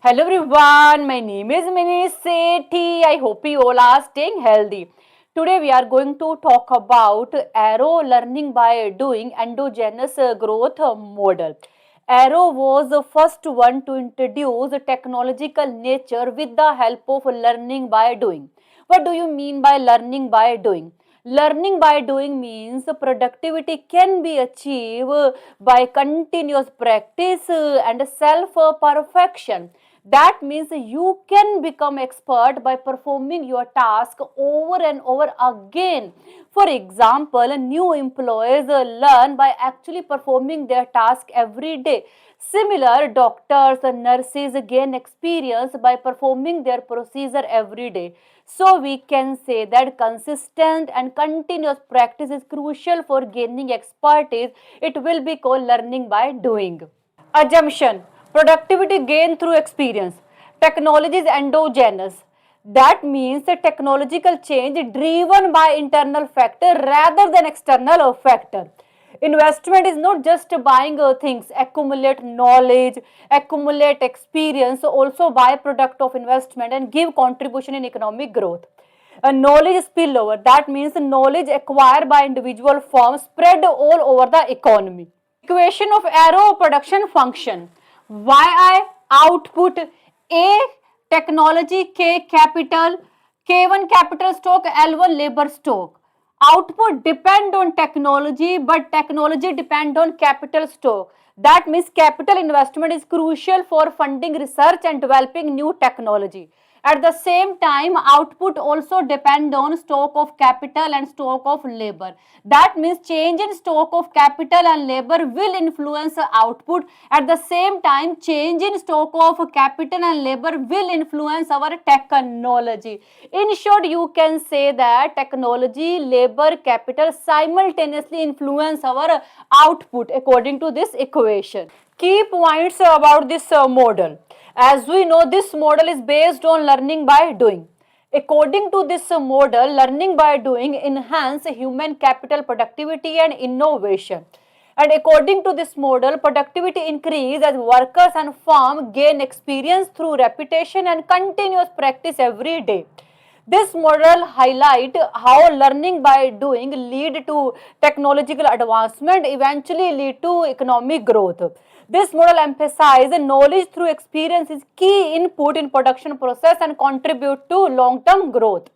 Hello everyone, my name is Mini Sethi. I hope you all are staying healthy. Today we are going to talk about Arrow learning by doing endogenous growth model. Arrow was the first one to introduce technological nature with the help of learning by doing. What do you mean by learning by doing? Learning by doing means productivity can be achieved by continuous practice and self perfection. That means you can become expert by performing your task over and over again. For example, new employees learn by actually performing their task every day. Similar, doctors and nurses gain experience by performing their procedure every day. So we can say that consistent and continuous practice is crucial for gaining expertise. It will be called learning by doing. Assumption: productivity gain through experience. Technology is endogenous. That means a technological change driven by internal factor rather than external factor. Investment is not just buying things, accumulate knowledge, accumulate experience, also buy product of investment and give contribution in economic growth. A knowledge spillover, that means knowledge acquired by individual firms spread all over the economy. Equation of arrow production function. Yi output, A technology, K capital, K1 capital stock, L1 labor stock. Output depend on technology, but technology depend on capital stock. That means capital investment is crucial for funding research and developing new technology. At the same time, output also depend on stock of capital and stock of labor. That means change in stock of capital and labor will influence output. At the same time, change in stock of capital and labor will influence our technology. In short, you can say that technology, labor, capital simultaneously influence our output according to this equation. Key points about this model. As we know, this model is based on learning by doing. According to this model, learning by doing enhance human capital productivity and innovation. And according to this model, productivity increase as workers and firm gain experience through repetition and continuous practice every day. This model highlight how learning by doing lead to technological advancement, eventually lead to economic growth. This model emphasizes knowledge through experience is key input in production process and contribute to long-term growth.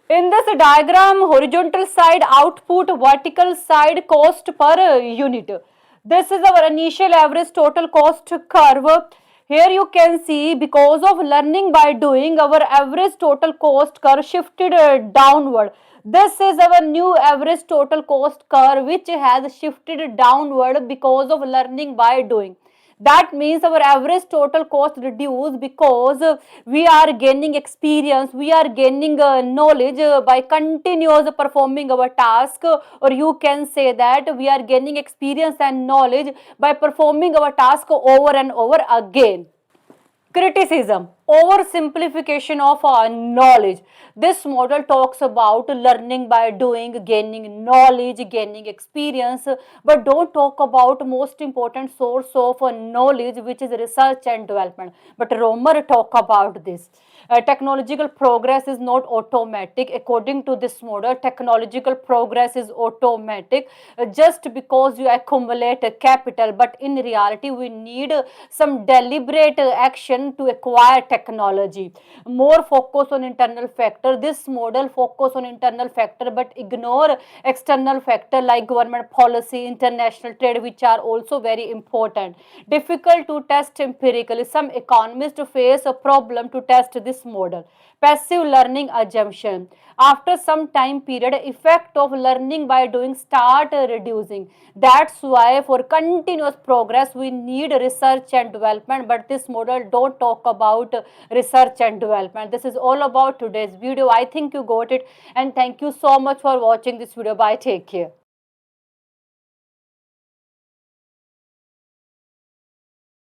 In this diagram, horizontal side output, vertical side cost per unit. This is our initial average total cost curve. Here you can see because of learning by doing, our average total cost curve shifted downward. This is our new average total cost curve which has shifted downward because of learning by doing. That means our average total cost reduced because we are gaining experience, we are gaining knowledge by continuous performing our task, or you can say that we are gaining experience and knowledge by performing our task over and over again. Criticism: oversimplification of our knowledge. This model talks about learning by doing, gaining knowledge, gaining experience, but don't talk about most important source of knowledge, which is research and development. But Romer talk about this. Technological progress is not automatic. According to this model, technological progress is automatic just because you accumulate capital, but in reality we need some deliberate action to acquire technology. More focus on internal factor. This model focus on internal factor but ignore external factor like government policy, international trade, which are also very important. Difficult to test empirically. Some economists face a problem to test this model. Passive learning assumption. After some time period, effect of learning by doing start reducing. That's why for continuous progress we need research and development, but this model don't talk about research and development. This is all about today's video. I think you got it, and thank you so much for watching this video. Bye, take care.